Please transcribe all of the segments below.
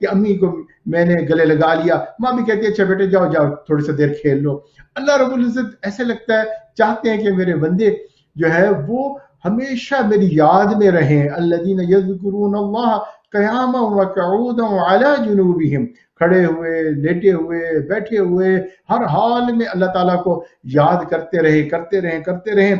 کہ امی کو میں نے گلے لگا لیا، ماں بھی کہتی ہے اچھا بیٹے جاؤ جاؤ تھوڑی سی دیر کھیل لو۔ اللہ رب العزت ایسے لگتا ہے چاہتے ہیں کہ میرے بندے جو ہے وہ ہمیشہ میری یاد میں رہیں، الذین یذکرون اللہ قیاما وقعودا وعلی جنوبہم، کھڑے ہوئے، لیٹے ہوئے، بیٹھے ہوئے، ہر حال میں اللہ تعالیٰ کو یاد کرتے رہیں۔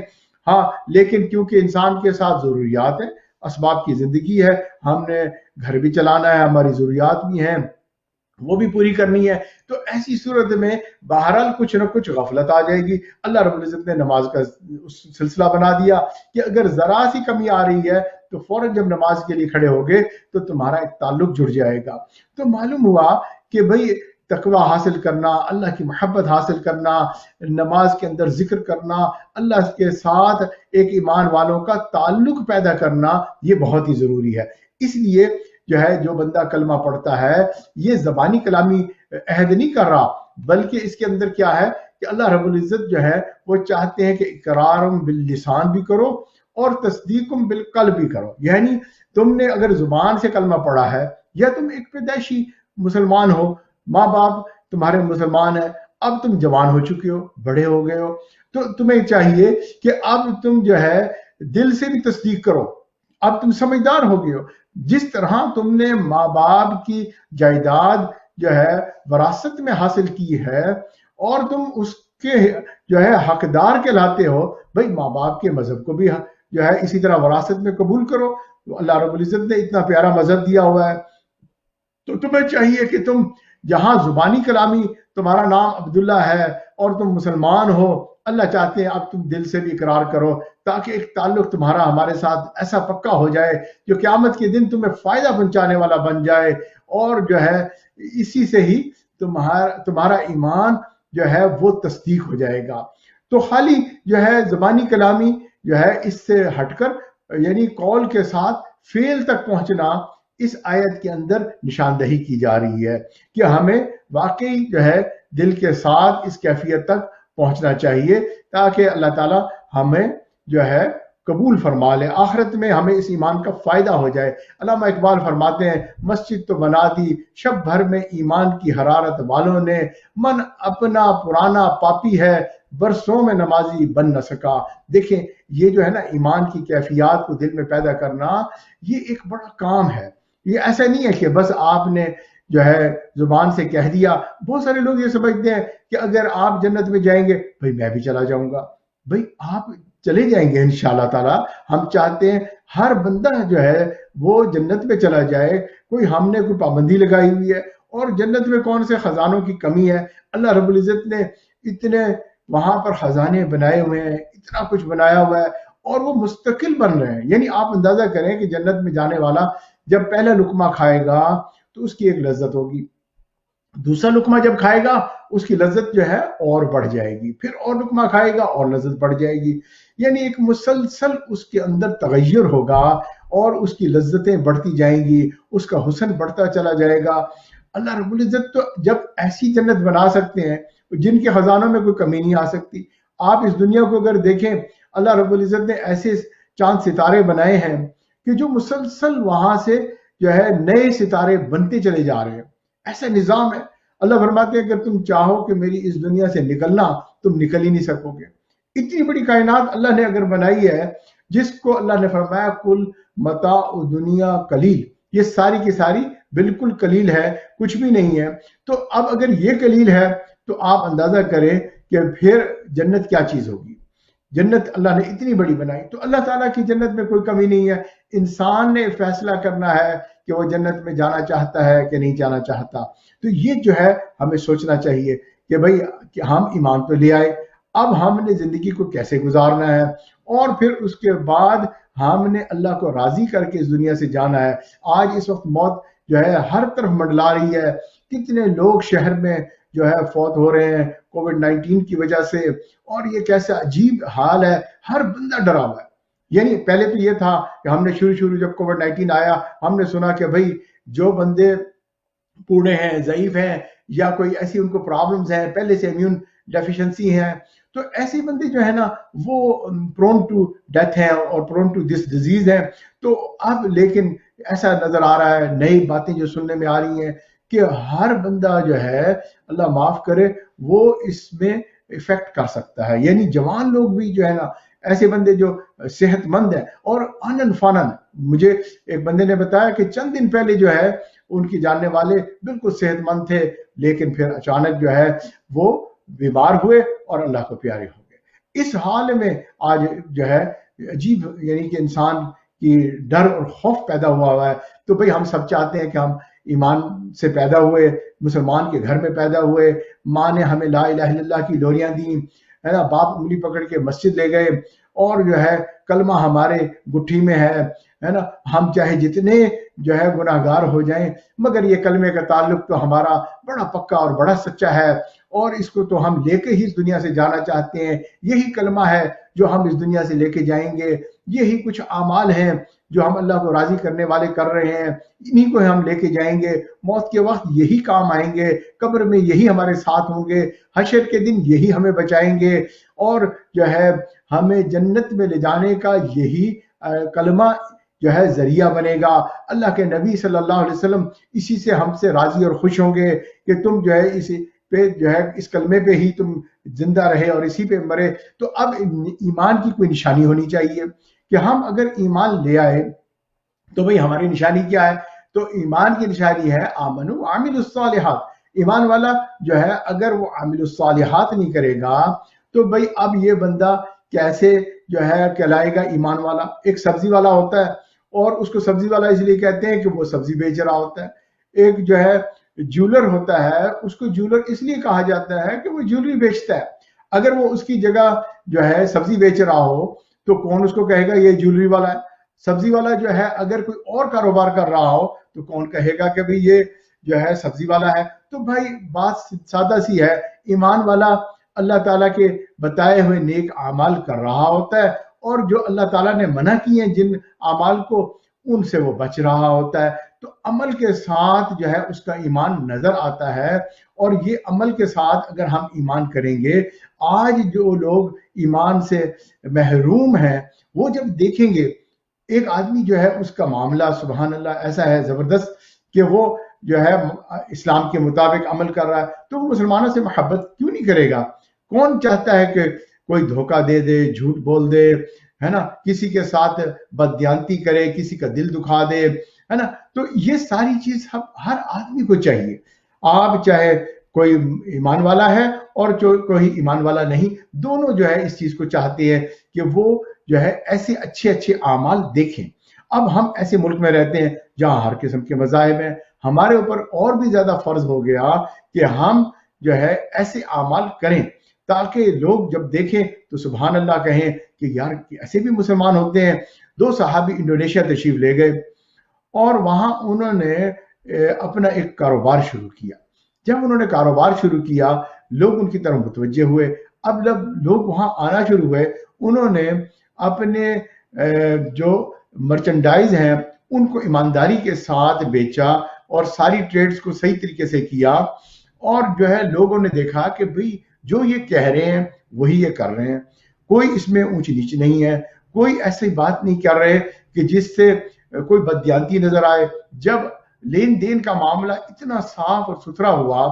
ہاں لیکن کیونکہ انسان کے ساتھ ضروریات ہیں، اسباب کی زندگی ہے، ہم نے گھر بھی چلانا ہے، ہماری ضروریات بھی ہیں، وہ بھی پوری کرنی ہے، تو ایسی صورت میں بہرحال کچھ نہ کچھ غفلت آ جائے گی۔ اللہ رب العزت نے نماز کا سلسلہ بنا دیا کہ اگر ذرا سی کمی آ رہی ہے تو فوراً جب نماز کے لیے کھڑے ہوگے تو تمہارا ایک تعلق جڑ جائے گا۔ تو معلوم ہوا کہ بھئی تقوی حاصل کرنا، اللہ کی محبت حاصل کرنا، نماز کے اندر ذکر کرنا، اللہ کے ساتھ ایک ایمان والوں کا تعلق پیدا کرنا، یہ بہت ہی ضروری ہے۔ اس لیے جو ہے جو بندہ کلمہ پڑھتا ہے یہ زبانی کلامی عہد نہیں کر رہا، بلکہ اس کے اندر کیا ہے کہ اللہ رب العزت جو ہے وہ چاہتے ہیں کہ اقرارم باللسان بھی کرو اور تصدیقم بالقلب بھی کرو، یعنی تم نے اگر زبان سے کلمہ پڑھا ہے یا تم ایک پیدائشی مسلمان ہو، ماں باپ تمہارے مسلمان ہیں، اب تم جوان ہو چکے ہو، بڑے ہو گئے ہو، تو تمہیں چاہیے کہ اب تم جو ہے دل سے بھی تصدیق کرو، اب تم سمجھدار ہو گئے ہو۔ جس طرح تم نے ماں باپ کی جائیداد جو ہے وراثت میں حاصل کی ہے اور تم اس کے جو ہے حقدار کہلاتے ہو، بھئی ماں باپ کے مذہب کو بھی جو ہے اسی طرح وراثت میں قبول کرو۔ تو اللہ رب العزت نے اتنا پیارا مذہب دیا ہوا ہے، تو تمہیں چاہیے کہ تم جہاں زبانی کلامی تمہارا نام عبداللہ ہے اور تم مسلمان ہو، اللہ چاہتے ہیں اب تم دل سے بھی اقرار کرو تاکہ ایک تعلق تمہارا ہمارے ساتھ ایسا پکا ہو جائے جو قیامت کے دن تمہیں فائدہ پہنچانے والا بن جائے، اور جو ہے اسی سے ہی تمہارا ایمان جو ہے وہ تصدیق ہو جائے گا۔ تو خالی جو ہے زبانی کلامی جو ہے اس سے ہٹ کر یعنی قول کے ساتھ فعل تک پہنچنا اس آیت کے اندر نشاندہی کی جا رہی ہے کہ ہمیں واقعی جو ہے دل کے ساتھ اس کیفیت تک پہنچنا چاہیے تاکہ اللہ تعالی ہمیں جو ہے قبول فرما لے، آخرت میں ہمیں اس ایمان کا فائدہ ہو جائے۔ علامہ اقبال فرماتے ہیں مسجد تو بنا دی شب بھر میں ایمان کی حرارت والوں نے، من اپنا پرانا پاپی ہے برسوں میں نمازی بن نہ سکا۔ دیکھیں یہ جو ہے نا ایمان کی کیفیات کو دل میں پیدا کرنا، یہ ایک بڑا کام ہے۔ یہ ایسا نہیں ہے کہ بس آپ نے جو ہے زبان سے کہہ دیا۔ بہت سارے لوگ یہ سمجھتے ہیں کہ اگر آپ جنت میں جائیں گے بھئی میں بھی چلا جاؤں گا۔ بھئی آپ چلے جائیں گے انشاءاللہ تعالی، ہم چاہتے ہیں ہر بندہ جو ہے وہ جنت میں چلا جائے، کوئی ہم نے کوئی پابندی لگائی ہوئی ہے؟ اور جنت میں کون سے خزانوں کی کمی ہے؟ اللہ رب العزت نے اتنے وہاں پر خزانے بنائے ہوئے ہیں، اتنا کچھ بنایا ہوا ہے اور وہ مستقل بن رہے ہیں۔ یعنی آپ اندازہ کریں کہ جنت میں جانے والا جب پہلا لقمہ کھائے گا تو اس کی ایک لذت ہوگی، دوسرا لقمہ جب کھائے گا اس کی لذت جو ہے اور بڑھ جائے گی، پھر اور لقمہ کھائے گا اور لذت بڑھ جائے گی، یعنی ایک مسلسل اس کے اندر تغیر ہوگا اور اس کی لذتیں بڑھتی جائیں گی، اس کا حسن بڑھتا چلا جائے گا۔ اللہ رب العزت تو جب ایسی جنت بنا سکتے ہیں جن کے خزانوں میں کوئی کمی نہیں آ سکتی۔ آپ اس دنیا کو اگر دیکھیں، اللہ رب العزت نے ایسے چاند ستارے بنائے ہیں کہ جو مسلسل وہاں سے جو ہے نئے ستارے بنتے چلے جا رہے ہیں، ایسا نظام ہے۔ اللہ فرماتے ہیں اگر تم چاہو کہ میری اس دنیا سے نکلنا تم نکل ہی نہیں سکو گے۔ اتنی بڑی کائنات اللہ نے اگر بنائی ہے، جس کو اللہ نے فرمایا کل متاع دنیا قلیل، یہ ساری کی ساری بالکل قلیل ہے، کچھ بھی نہیں ہے۔ تو اب اگر یہ قلیل ہے تو آپ اندازہ کریں کہ پھر جنت کیا چیز ہوگی۔ جنت اللہ نے اتنی بڑی بنائی، تو اللہ تعالیٰ کی جنت میں کوئی کمی نہیں ہے۔ انسان نے فیصلہ کرنا ہے کہ وہ جنت میں جانا چاہتا ہے کہ نہیں جانا چاہتا۔ تو یہ جو ہے ہمیں سوچنا چاہیے کہ بھئی کہ ہم ایمان تو لے آئے، اب ہم نے زندگی کو کیسے گزارنا ہے، اور پھر اس کے بعد ہم نے اللہ کو راضی کر کے اس دنیا سے جانا ہے۔ آج اس وقت موت جو ہے ہر طرف منڈلا رہی ہے، کتنے لوگ شہر میں جو ہے فوت ہو رہے ہیں کووڈ-19 کی وجہ سے، اور یہ کیسا عجیب حال ہے، ہر بندہ ڈرا ہوا ہے۔ یعنی پہلے تو یہ تھا کہ ہم نے شروع جب کووڈ-19 آیا ہم نے سنا کہ بھئی جو بندے بوڑھے ہیں، ضعیف ہیں، یا کوئی ایسی ان کو پرابلمز ہیں، پہلے سے امیون ڈیفیشنسی ہیں، تو ایسے بندے جو ہے نا وہ پرون ٹو ڈیتھ ہیں اور پرون ٹو دس ڈیزیز ہیں. تو اب لیکن ایسا نظر آ رہا ہے، نئی باتیں جو سننے میں آ رہی ہیں کہ ہر بندہ جو ہے اللہ معاف کرے وہ اس میں افیکٹ کر سکتا ہے. یعنی جوان لوگ بھی جو ہے نا، ایسے بندے جو صحت مند ہیں اور آنن فانن. مجھے ایک بندے نے بتایا کہ چند دن پہلے جو ہے ان کی جاننے والے بالکل صحت مند تھے، لیکن پھر اچانک جو ہے وہ بیمار ہوئے اور اللہ کو پیارے ہو گئے. اس حال میں آج جو ہے عجیب، یعنی کہ انسان کی ڈر اور خوف پیدا ہوا ہے. تو بھئی ہم سب چاہتے ہیں کہ ہم ایمان سے پیدا ہوئے، مسلمان کے گھر میں پیدا ہوئے، ماں نے ہمیں لا الہ الا اللہ کی لوریاں دیں، ہے نا، باپ انگلی پکڑ کے مسجد لے گئے، اور جو ہے کلمہ ہمارے گٹھی میں ہے نا. ہم چاہے جتنے جو ہے گناہ گار ہو جائیں، مگر یہ کلمے کا تعلق تو ہمارا بڑا پکا اور بڑا سچا ہے، اور اس کو تو ہم لے کے ہی اس دنیا سے جانا چاہتے ہیں. یہی کلمہ ہے جو ہم اس دنیا سے لے کے جائیں گے. یہی کچھ اعمال ہیں جو ہم اللہ کو راضی کرنے والے کر رہے ہیں، انہی کو ہم لے کے جائیں گے. موت کے وقت یہی کام آئیں گے، قبر میں یہی ہمارے ساتھ ہوں گے، حشر کے دن یہی ہمیں بچائیں گے، اور جو ہے ہمیں جنت میں لے جانے کا یہی کلمہ جو ہے ذریعہ بنے گا. اللہ کے نبی صلی اللہ علیہ وسلم اسی سے ہم سے راضی اور خوش ہوں گے کہ تم جو ہے اس پہ جو ہے اس کلمے پہ ہی تم زندہ رہے اور اسی پہ مرے. تو اب ایمان کی کوئی نشانی ہونی چاہیے کہ ہم اگر ایمان لے آئے تو بھئی ہماری نشانی کیا ہے؟ تو ایمان کی نشانی ہے آمنو عامل الصالحات. ایمان والا جو ہے اگر وہ عامل الصالحات نہیں کرے گا تو بھئی اب یہ بندہ کیسے جو ہے کہلائے گا ایمان والا؟ ایک سبزی والا ہوتا ہے اور اس کو سبزی والا اس لیے کہتے ہیں کہ وہ سبزی بیچ رہا ہوتا ہے. ایک جو ہے جیولر ہوتا ہے، اس کو جیولر اس لیے کہا جاتا ہے کہ وہ جیولری بیچتا ہے. اگر وہ اس کی جگہ جو ہے سبزی بیچ رہا ہو تو کون اس کو کہے گا یہ جیولری والا ہے؟ سبزی والا جو ہے اگر کوئی اور کاروبار کر رہا ہو تو کون کہے گا کہ بھئی یہ جو ہے سبزی والا ہے؟ تو بھائی بات سادہ سی ہے، ایمان والا اللہ تعالیٰ کے بتائے ہوئے نیک اعمال کر رہا ہوتا ہے، اور جو اللہ تعالیٰ نے منع کیے ہیں جن اعمال کو، ان سے وہ بچ رہا ہوتا ہے. تو عمل کے ساتھ جو ہے اس کا ایمان نظر آتا ہے. اور یہ عمل کے ساتھ اگر ہم ایمان کریں گے، آج جو لوگ ایمان سے محروم ہیں وہ جب دیکھیں گے ایک آدمی جو ہے اس کا معاملہ سبحان اللہ ایسا ہے زبردست کہ وہ جو ہے اسلام کے مطابق عمل کر رہا ہے، تو وہ مسلمانوں سے محبت کیوں نہیں کرے گا؟ کون چاہتا ہے کہ کوئی دھوکہ دے دے، جھوٹ بول دے، ہے نا، کسی کے ساتھ بددیانتی کرے، کسی کا دل دکھا دے، ہے نا؟ تو یہ ساری چیز ہر آدمی کو چاہیے. آپ چاہے کوئی ایمان والا ہے اور کوئی ایمان والا نہیں، دونوں جو ہے اس چیز کو چاہتے ہیں کہ وہ جو ہے ایسے اچھے اچھے اعمال دیکھیں. اب ہم ایسے ملک میں رہتے ہیں جہاں ہر قسم کے مذاہب ہیں، ہمارے اوپر اور بھی زیادہ فرض ہو گیا کہ ہم جو ہے ایسے اعمال کریں تاکہ لوگ جب دیکھیں تو سبحان اللہ کہیں کہ یار ایسے بھی مسلمان ہوتے ہیں. 2 صحابی انڈونیشیا تشریف لے گئے اور وہاں انہوں نے اپنا ایک کاروبار شروع کیا. جب انہوں نے کاروبار شروع کیا لوگ ان کی طرف متوجہ ہوئے. اب جب لوگ وہاں آنا شروع ہوئے انہوں نے اپنے جو مرچنڈائز ہیں ان کو ایمانداری کے ساتھ بیچا اور ساری ٹریڈز کو صحیح طریقے سے کیا، اور جو ہے لوگوں نے دیکھا کہ بھئی جو یہ کہہ رہے ہیں وہی یہ کر رہے ہیں، کوئی اس میں اونچ نیچ نہیں ہے، کوئی ایسی بات نہیں کر رہے کہ جس سے کوئی بددیانتی نظر آئے. جب لین دین کا معاملہ اتنا صاف اور ستھرا ہوا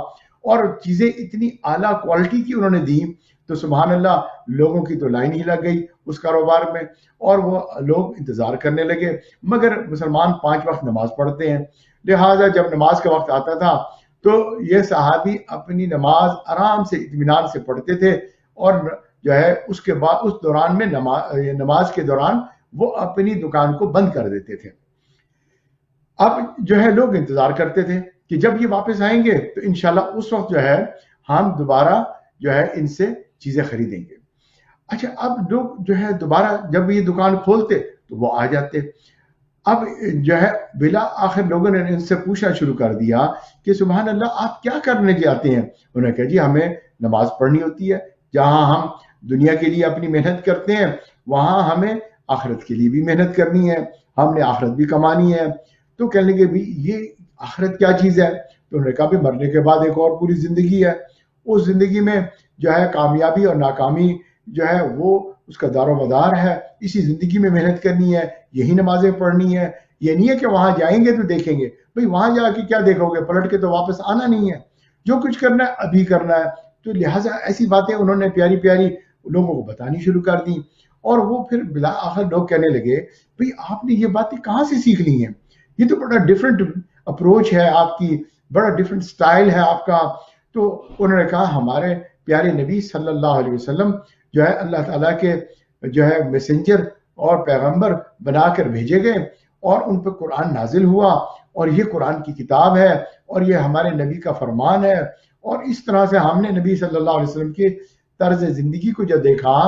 اور چیزیں اتنی اعلیٰ کوالٹی کی انہوں نے دی تو سبحان اللہ لوگوں کی تو لائن ہی لگ گئی اس کاروبار میں، اور وہ لوگ انتظار کرنے لگے. مگر مسلمان 5 وقت نماز پڑھتے ہیں، لہٰذا جب نماز کا وقت آتا تھا تو یہ صحابی اپنی نماز آرام سے اطمینان سے پڑھتے تھے، اور جو ہے اس کے بعد اس دوران میں نماز کے دوران وہ اپنی دکان کو بند کر دیتے تھے. اب جو ہے لوگ انتظار کرتے تھے کہ جب یہ واپس آئیں گے تو انشاءاللہ اس وقت جو ہے ہم دوبارہ جو ہے ان سے چیزیں خریدیں گے. اچھا اب لوگ جو ہے دوبارہ جب یہ دکان کھولتے تو وہ آ جاتے. اب جو ہے بلا آخر لوگوں نے ان سے پوچھنا شروع کر دیا کہ سبحان اللہ آپ کیا کرنے جاتے ہیں؟ انہوں نے کہا جی ہمیں نماز پڑھنی ہوتی ہے، جہاں ہم دنیا کے لیے اپنی محنت کرتے ہیں وہاں ہمیں آخرت کے لیے بھی محنت کرنی ہے، ہم نے آخرت بھی کمانی ہے. تو کہنے لگے بھی یہ آخرت کیا چیز ہے؟ تو انہوں نے کہا بھی مرنے کے بعد ایک اور پوری زندگی ہے. اس زندگی میں جو ہے کامیابی اور ناکامی جو ہے وہ اس کا دار و مدار ہے. اسی زندگی میں محنت کرنی ہے, یہی نمازیں پڑھنی ہے. یہ نہیں ہے کہ وہاں جائیں گے تو دیکھیں گے. بھئی وہاں جا کے کیا دیکھو گے, پلٹ کے تو واپس آنا نہیں ہے. جو کچھ کرنا ہے ابھی کرنا ہے. تو لہٰذا ایسی باتیں انہوں نے پیاری پیاری لوگوں کو بتانی شروع کر دی. اور وہ پھر بالآخر لوگ کہنے لگے بھئی آپ نے یہ باتیں کہاں سے سیکھ لی ہیں, یہ تو بڑا ڈفرینٹ اپروچ ہے آپ کی, بڑا ڈفرینٹ سٹائل ہے آپ کا. تو انہوں نے کہا ہمارے پیارے نبی صلی اللہ علیہ وسلم جو ہے اللہ تعالیٰ کے جو ہے میسنجر اور پیغمبر بنا کر بھیجے گئے, اور ان پہ قرآن نازل ہوا, اور یہ قرآن کی کتاب ہے, اور یہ ہمارے نبی کا فرمان ہے. اور اس طرح سے ہم نے نبی صلی اللہ علیہ وسلم کے طرز زندگی کو جب دیکھا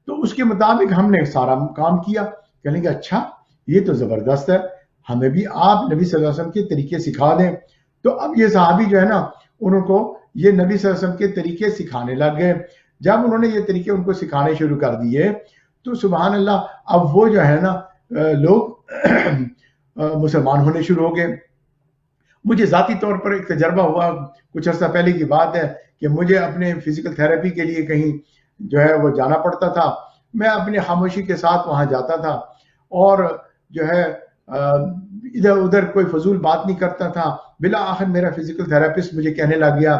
تو اس کے مطابق ہم نے سارا کام کیا. کہنے کہ اچھا یہ تو زبردست ہے, ہمیں بھی آپ نبی صلی اللہ علیہ وسلم کے طریقے سکھا دیں. تو اب یہ صحابی جو ہے نا, انہوں کو یہ نبی صلی اللہ علیہ وسلم کے طریقے سکھانے لگ گئے. جب انہوں نے یہ طریقے ان کو سکھانے شروع کر دیے تو سبحان اللہ, اب وہ جو ہے نا لوگ مسلمان ہونے شروع ہو گئے. مجھے ذاتی طور پر ایک تجربہ ہوا, کچھ عرصہ پہلے کی بات ہے, کہ مجھے اپنے فزیکل تھراپی کے لیے کہیں جو ہے وہ جانا پڑتا تھا. میں اپنی خاموشی کے ساتھ وہاں جاتا تھا, اور جو ہے ادھر ادھر کوئی فضول بات نہیں کرتا تھا. بالآخر میرا فزیکل تھراپسٹ مجھے کہنے لگ گیا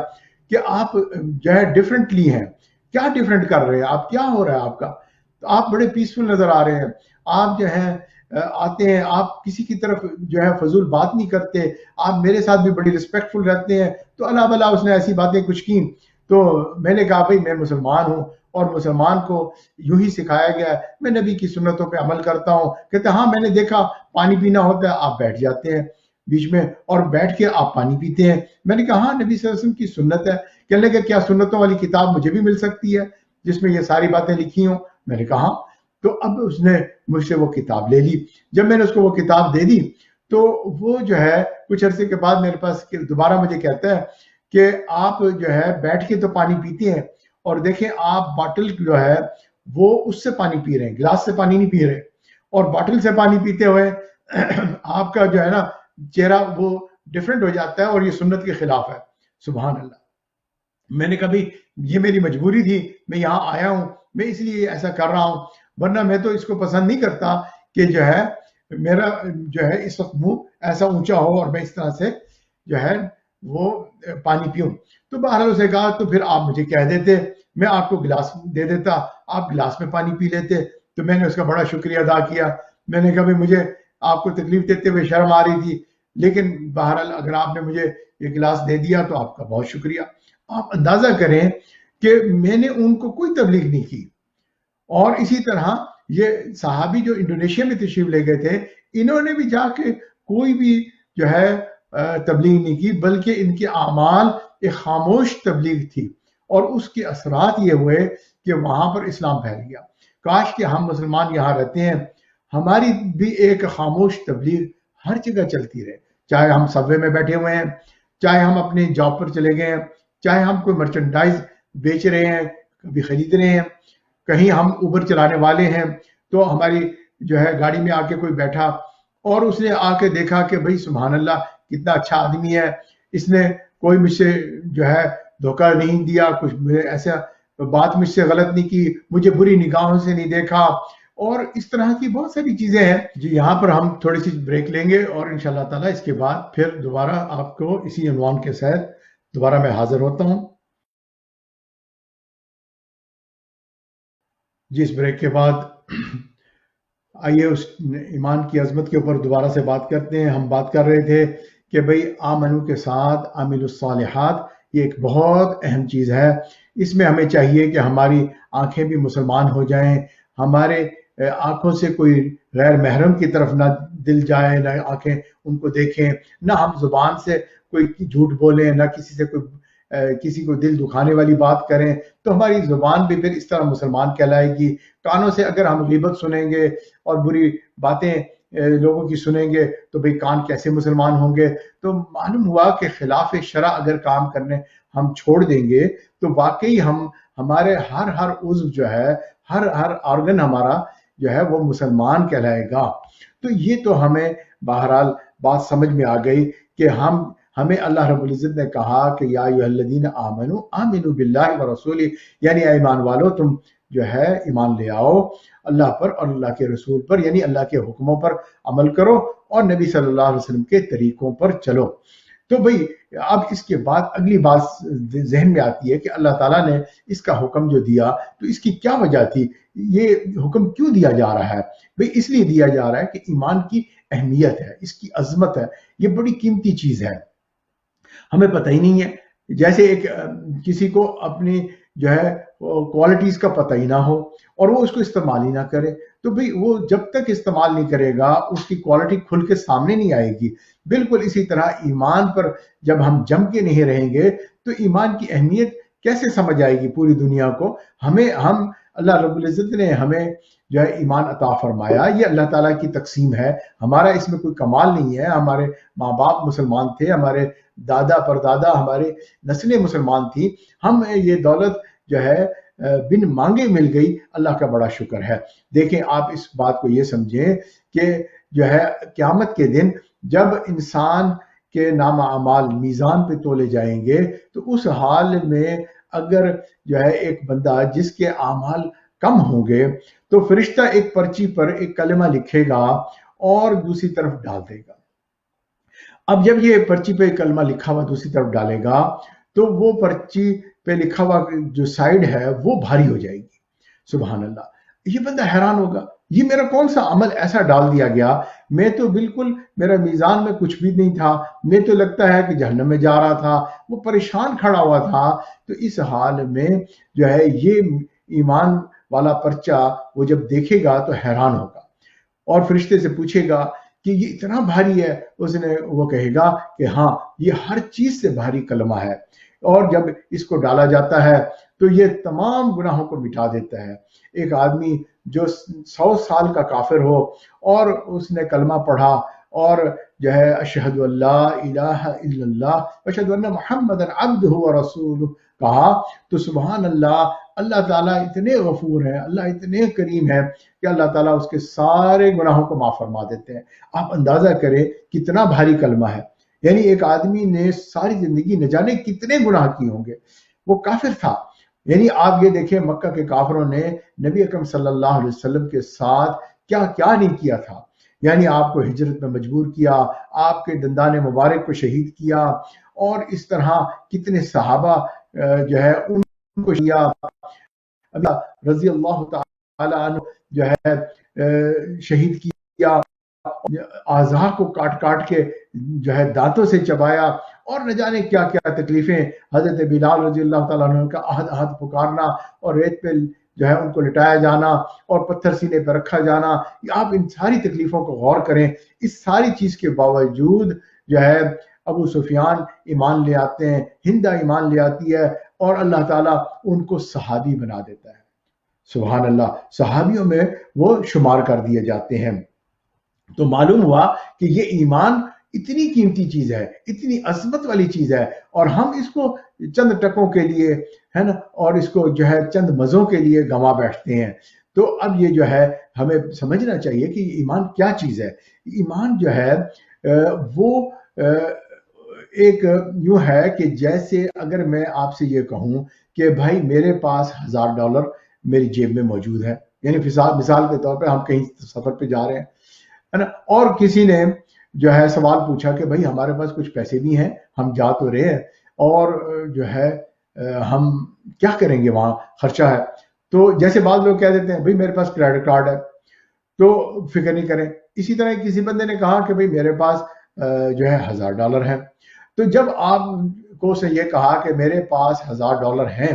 کہ آپ جو ہے ڈفرینٹلی ہیں. کیا ڈفرینٹ کر رہے ہیں آپ, کیا ہو رہا ہے آپ کا؟ تو آپ بڑے پیسفل نظر آ رہے ہیں, آپ جو ہیں آتے ہیں, آپ کسی کی طرف جو ہے فضول بات نہیں کرتے, آپ میرے ساتھ بھی بڑی رسپیکٹفل رہتے ہیں. تو اللہ بلا اس نے ایسی باتیں کچھ کی. تو میں نے کہا بھئی میں مسلمان ہوں, اور مسلمان کو یوں ہی سکھایا گیا ہے, میں نبی کی سنتوں پہ عمل کرتا ہوں. کہتے ہاں میں نے دیکھا پانی پینا ہوتا ہے, آپ بیٹھ جاتے ہیں بیچ میں اور بیٹھ کے آپ پانی پیتے ہیں. میں نے کہا ہاں نبی صلی اللہ علیہ وسلم کی سنت ہے. کہنے لگے کیا سنتوں والی کتاب مجھے بھی مل سکتی ہے جس میں یہ ساری باتیں لکھی ہوں؟ میں نے کہا ہاں. تو اب اس نے مجھ سے وہ کتاب لے لی. جب میں نے اس کو وہ کتاب دے دی تو وہ جو ہے کچھ عرصے کے بعد میرے پاس دوبارہ مجھے کہتا ہے کہ آپ جو ہے بیٹھ کے تو پانی پیتے ہیں, اور دیکھیں آپ باٹل جو ہے وہ اس سے پانی پی رہے ہیں, گلاس سے پانی نہیں پی رہے, اور باٹل سے پانی پیتے ہوئے آپ کا جو ہے نا چہرہ وہ ڈیفرنٹ ہو جاتا ہے, اور یہ سنت کے خلاف ہے. سبحان اللہ. میں نے کہا بھی یہ میری مجبوری تھی, میں یہاں آیا ہوں, میں اس لیے ایسا کر رہا ہوں, ورنہ میں تو اس کو پسند نہیں کرتا کہ جو ہے میرا جو ہے اس وقت منہ ایسا اونچا ہو اور میں اس طرح سے جو ہے وہ پانی پیوں. تو بہرحال اسے کہا تو پھر آپ مجھے کہہ دیتے, میں آپ کو گلاس دے دیتا, آپ گلاس میں پانی پی لیتے. تو میں نے اس کا بڑا شکریہ ادا کیا. میں نے کہا بھی مجھے آپ کو تکلیف دیتے ہوئے شرم آ رہی تھی, لیکن بہرحال اگر آپ نے مجھے یہ گلاس دے دیا تو آپ کا بہت شکریہ. آپ اندازہ کریں کہ میں نے ان کو کوئی تبلیغ نہیں کی. اور اسی طرح یہ صحابی جو انڈونیشیا میں تشریف لے گئے تھے, انہوں نے بھی جا کے کوئی بھی جو ہے تبلیغ نہیں کی, بلکہ ان کے اعمال ایک خاموش تبلیغ تھی, اور اس کے اثرات یہ ہوئے کہ وہاں پر اسلام پھیل گیا. کاش کہ ہم مسلمان یہاں رہتے ہیں, ہماری بھی ایک خاموش تبلیغ ہر جگہ چلتی رہے, چاہے ہم سب وے میں بیٹھے ہوئے ہیں, چاہے ہم اپنی جاب پر چلے گئے ہیں, چاہے ہم کوئی مرچنڈائز بیچ رہے ہیں, کبھی خرید رہے ہیں, کہیں ہم اوبر چلانے والے ہیں, تو ہماری جو ہے گاڑی میں آ کے کوئی بیٹھا اور اس نے آ کے دیکھا کہ بھئی سبحان اللہ کتنا اچھا آدمی ہے, اس نے کوئی مجھ سے جو ہے دھوکہ نہیں دیا, کچھ ایسا بات مجھ سے غلط نہیں کی, مجھے بری نگاہوں سے نہیں دیکھا, اور اس طرح کی بہت ساری چیزیں ہیں. جی یہاں پر ہم تھوڑی سی بریک لیں گے, اور انشاءاللہ تعالی اس کے بعد پھر دوبارہ آپ کو اسی عنوان کے ساتھ دوبارہ میں حاضر ہوتا ہوں. جی اس بریک کے بعد آئیے اس ایمان کی عظمت کے اوپر دوبارہ سے بات کرتے ہیں. ہم بات کر رہے تھے کہ بھئی آمنو کے ساتھ عامل الصالحات یہ ایک بہت اہم چیز ہے. اس میں ہمیں چاہیے کہ ہماری آنکھیں بھی مسلمان ہو جائیں, ہمارے آنکھوں سے کوئی غیر محرم کی طرف نہ دل جائے, نہ آنکھیں ان کو دیکھیں, نہ ہم زبان سے کوئی جھوٹ بولیں, نہ کسی سے کوئی کسی کو دل دکھانے والی بات کریں, تو ہماری زبان بھی پھر اس طرح مسلمان کہلائے گی. کانوں سے اگر ہم غیبت سنیں گے اور بری باتیں لوگوں کی سنیں گے تو بھئی کان کیسے مسلمان ہوں گے؟ تو معلوم ہوا کہ خلاف شرع اگر کام کرنے ہم چھوڑ دیں گے تو واقعی ہمارے ہر عضو جو ہے, ہر آرگن ہمارا جو ہے وہ مسلمان کہلائے گا. تو یہ تو ہمیں بہرحال بات سمجھ میں آ گئی کہ ہم ہمیں اللہ رب العزت نے کہا کہ یا ایھا الذین آمنوا آمنوا باللہ ورسولہ، یعنی اے ایمان والو تم جو ہے ایمان لے آؤ اللہ پر اور اللہ کے رسول پر، یعنی اللہ کے حکموں پر عمل کرو اور نبی صلی اللہ علیہ وسلم کے طریقوں پر چلو۔ تو بھئی اب اس کے بعد اگلی بات ذہن میں آتی ہے کہ اللہ تعالیٰ نے اس کا حکم جو دیا تو اس کی کیا وجہ تھی، یہ حکم کیوں دیا جا رہا ہے؟ بھئی اس لیے دیا جا رہا ہے کہ ایمان کی اہمیت ہے، اس کی عظمت ہے، یہ بڑی قیمتی چیز ہے، ہمیں پتہ ہی نہیں ہے۔ جیسے ایک کسی کو اپنی جو ہے کوالٹیز کا پتہ ہی نہ ہو اور وہ اس کو استعمال ہی نہ کرے، تو بھئی وہ جب تک استعمال نہیں کرے گا اس کی کوالٹی کھل کے سامنے نہیں آئے گی۔ بالکل اسی طرح ایمان پر جب ہم جم کے نہیں رہیں گے تو ایمان کی اہمیت کیسے سمجھ آئے گی پوری دنیا کو؟ ہم اللہ رب العزت نے ہمیں جو ہے ایمان عطا فرمایا، یہ اللہ تعالیٰ کی تقسیم ہے، ہمارا اس میں کوئی کمال نہیں ہے۔ ہمارے ماں باپ مسلمان تھے، ہمارے دادا پردادا ہمارے نسلیں مسلمان تھیں، ہم یہ دولت جو ہے بن مانگے مل گئی، اللہ کا بڑا شکر ہے۔ دیکھیں آپ اس بات کو یہ سمجھیں کہ جو ہے قیامت کے دن جب انسان کے نام اعمال میزان پہ تولے جائیں گے تو اس حال میں اگر جو ہے ایک بندہ جس کے اعمال کم ہوں گے تو فرشتہ ایک پرچی پر ایک کلمہ لکھے گا اور دوسری طرف ڈال دے گا۔ اب جب یہ پرچی پہ کلمہ لکھا ہوا دوسری طرف ڈالے گا تو وہ پرچی پہ لکھا ہوا جو سائیڈ ہے وہ بھاری ہو جائے گی۔ سبحان اللہ، یہ بندہ حیران ہوگا، یہ میرا کون سا عمل ایسا ڈال دیا گیا، میں تو بالکل میرا میزان میں کچھ بھی نہیں تھا، میں تو لگتا ہے کہ جہنم میں جا رہا تھا، وہ پریشان کھڑا ہوا تھا۔ تو اس حال میں جو ہے یہ ایمان والا پرچہ وہ جب دیکھے گا تو حیران ہوگا اور فرشتے سے پوچھے گا کہ یہ اتنا بھاری ہے، وہ کہے گا کہ ہاں یہ ہر چیز سے بھاری کلمہ ہے، اور جب اس کو ڈالا جاتا ہے تو یہ تمام گناہوں کو مٹا دیتا ہے۔ ایک آدمی جو 100 سال کا کافر ہو اور اس نے کلمہ پڑھا اور جو ہے اشہد ان لا الہ الا اللہ واشہد ان محمد عبدہ ورسولہ کہا تو سبحان اللہ، اللہ تعالیٰ اتنے غفور ہیں، اللہ اتنے کریم ہے کہ اللہ تعالیٰ اس کے سارے گناہوں کو معاف فرما دیتے ہیں۔ آپ اندازہ کریں کتنا بھاری کلمہ ہے، یعنی ایک آدمی نے ساری زندگی نہ جانے کتنے گناہ کیے ہوں گے، وہ کافر تھا۔ یعنی آپ یہ دیکھیں مکہ کے کافروں نے نبی اکرم صلی اللہ علیہ وسلم کے ساتھ کیا کیا نہیں کیا تھا، یعنی آپ کو ہجرت میں مجبور کیا، آپ کے دندان مبارک کو شہید کیا، اور اس طرح کتنے صحابہ جو ہے ان کو کیا، رضی اللہ تعالی عنہ جو ہے شہید کیا، اعضاء کو کاٹ کاٹ کے جو ہے دانتوں سے چبایا، اور نہ جانے کیا کیا تکلیفیں، حضرت بلال رضی اللہ تعالیٰ عنہ کا احد احد پکارنا اور ریت پہ جو ہے ان کو لٹایا جانا اور پتھر سینے پہ رکھا جانا، آپ ان ساری تکلیفوں کو غور کریں۔ اس ساری چیز کے باوجود جو ہے ابو سفیان ایمان لے آتے ہیں، ہندہ ایمان لے آتی ہے، اور اللہ تعالیٰ ان کو صحابی بنا دیتا ہے۔ سبحان اللہ، صحابیوں میں وہ شمار کر دیے جاتے ہیں۔ تو معلوم ہوا کہ یہ ایمان اتنی قیمتی چیز ہے، اتنی عظمت والی چیز ہے، اور ہم اس کو چند ٹکوں کے لیے ہے نا، اور اس کو جو ہے چند مزوں کے لیے گنوا بیٹھتے ہیں۔ تو اب یہ جو ہے ہمیں سمجھنا چاہیے کہ ایمان کیا چیز ہے۔ ایمان جو ہے وہ ایک یوں ہے کہ جیسے اگر میں آپ سے یہ کہوں کہ بھائی میرے پاس $1000 میری جیب میں موجود ہے، یعنی مثال کے طور پہ ہم کہیں سفر پہ جا رہے ہیں ہے نا، اور کسی نے جو ہے سوال پوچھا کہ بھائی ہمارے پاس کچھ پیسے بھی ہیں، ہم جا تو رہے ہیں اور جو ہے ہم کیا کریں گے، وہاں خرچہ ہے۔ تو جیسے بعض لوگ کہہ دیتے ہیں بھائی میرے پاس کریڈٹ کارڈ ہے، تو فکر نہیں کریں۔ اسی طرح کسی بندے نے کہا کہ بھائی میرے پاس جو ہے $1000 ہیں، تو جب آپ کو سے یہ کہا کہ میرے پاس $1000 ہیں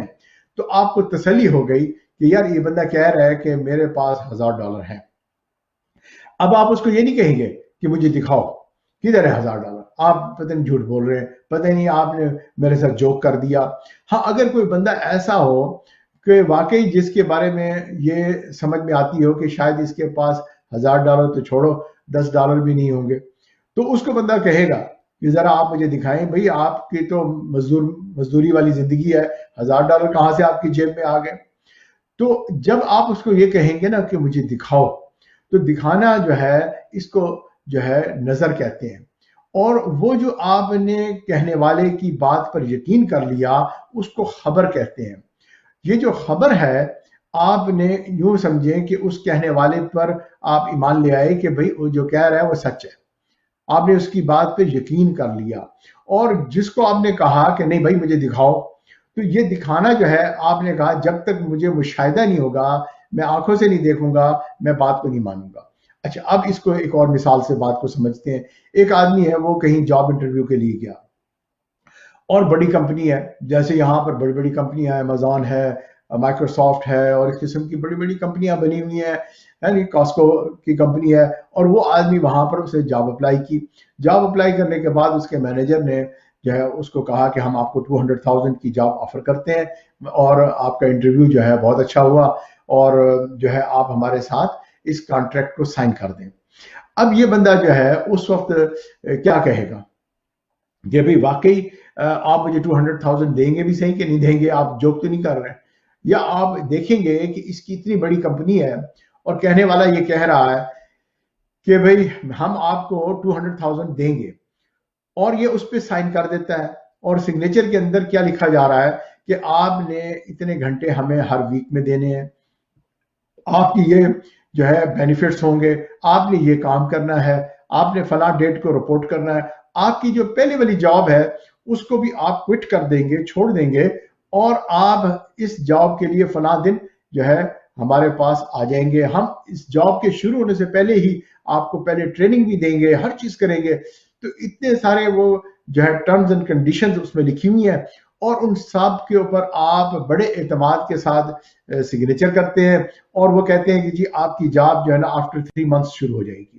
تو آپ کو تسلی ہو گئی کہ یار یہ بندہ کہہ رہا ہے کہ میرے پاس $1000 ہیں۔ اب آپ اس کو یہ نہیں کہیں گے کہ مجھے دکھاؤ کدھر ہے $1000، آپ پتہ نہیں جھوٹ بول رہے ہیں، پتہ نہیں آپ نے میرے ساتھ جوک کر دیا۔ ہاں اگر کوئی بندہ ایسا ہو کہ واقعی جس کے بارے میں یہ سمجھ میں آتی ہو کہ شاید اس کے پاس $1000 تو چھوڑو $10 بھی نہیں ہوں گے، تو اس کو بندہ کہے گا کہ ذرا آپ مجھے دکھائیں، بھئی آپ کی تو مزدوری والی زندگی ہے، $1000 کہاں سے آپ کی جیب میں آ گئے۔ تو جب آپ اس کو یہ کہیں گے نا کہ مجھے دکھاؤ، تو دکھانا جو ہے اس کو جو ہے نظر کہتے ہیں، اور وہ جو آپ نے کہنے والے کی بات پر یقین کر لیا اس کو خبر کہتے ہیں۔ یہ جو خبر ہے آپ نے یوں سمجھیں کہ اس کہنے والے پر آپ ایمان لے آئے کہ بھئی وہ جو کہہ رہا ہے وہ سچ ہے، آپ نے اس کی بات پہ یقین کر لیا، اور جس کو آپ نے کہا کہ نہیں بھائی مجھے دکھاؤ، تو یہ دکھانا جو ہے آپ نے کہا جب تک مجھے مشاہدہ نہیں ہوگا، میں آنکھوں سے نہیں دیکھوں گا، میں بات کو نہیں مانوں گا۔ اچھا اب اس کو ایک اور مثال سے بات کو سمجھتے ہیں۔ ایک آدمی ہے وہ کہیں جاب انٹرویو کے لیے گیا، اور بڑی کمپنی ہے، جیسے یہاں پر بڑی بڑی کمپنیاں ہیں، امیزون ہے، مائکروسافٹ ہے، اور اس قسم کی بڑی بڑی کمپنیاں بنی ہوئی ہیں، یعنی کاسکو کی کمپنی ہے، اور وہ آدمی وہاں پر اسے جاب اپلائی کی۔ جاب اپلائی کرنے کے بعد اس کے مینیجر نے جو ہے اس کو کہا کہ ہم آپ کو 200,000 کی جاب آفر کرتے ہیں، اور آپ کا انٹرویو جو ہے بہت اچھا ہوا، اور جو ہے آپ ہمارے ساتھ اس کانٹریکٹ کو سائن کر دیں۔ اب یہ بندہ جو ہے اس وقت کیا کہے گا کہ بھئی واقعی آپ مجھے 200,000 دیں گے بھی صحیح کہ نہیں دیں گے، آپ جوک تو نہیں کر رہے ہیں؟ یا آپ دیکھیں گے کہ اس کی اتنی بڑی کمپنی ہے اور کہنے والا یہ کہہ رہا ہے کہ بھئی ہم آپ کو 200,000 دیں گے، اور یہ اس پہ سائن کر دیتا ہے، اور سگنیچر کے اندر کیا لکھا جا رہا ہے کہ آپ نے اتنے گھنٹے ہمیں ہر ویک میں دینے ہیں، آپ کی یہ جو ہے بینیفٹس ہوں گے، آپ نے یہ کام کرنا ہے، آپ نے فلاں ڈیٹ کو رپورٹ کرنا ہے، آپ کی جو پہلے والی جاب ہے اس کو بھی آپ کوئٹ کر دیں گے، چھوڑ دیں گے، اور آپ اس جاب کے لیے فلاں دن جو ہے ہمارے پاس آ جائیں گے، ہم اس جاب کے شروع ہونے سے پہلے ہی آپ کو پہلے ٹریننگ بھی دیں گے، ہر چیز کریں گے۔ تو اتنے سارے وہ جو ہے ٹرمز اینڈ کنڈیشنز اس میں لکھی ہوئی ہیں، اور ان سب کے اوپر آپ بڑے اعتماد کے ساتھ سگنیچر کرتے ہیں، اور وہ کہتے ہیں کہ جی آپ کی جاب جو ہے نا آفٹر 3 منتھس شروع ہو جائے گی۔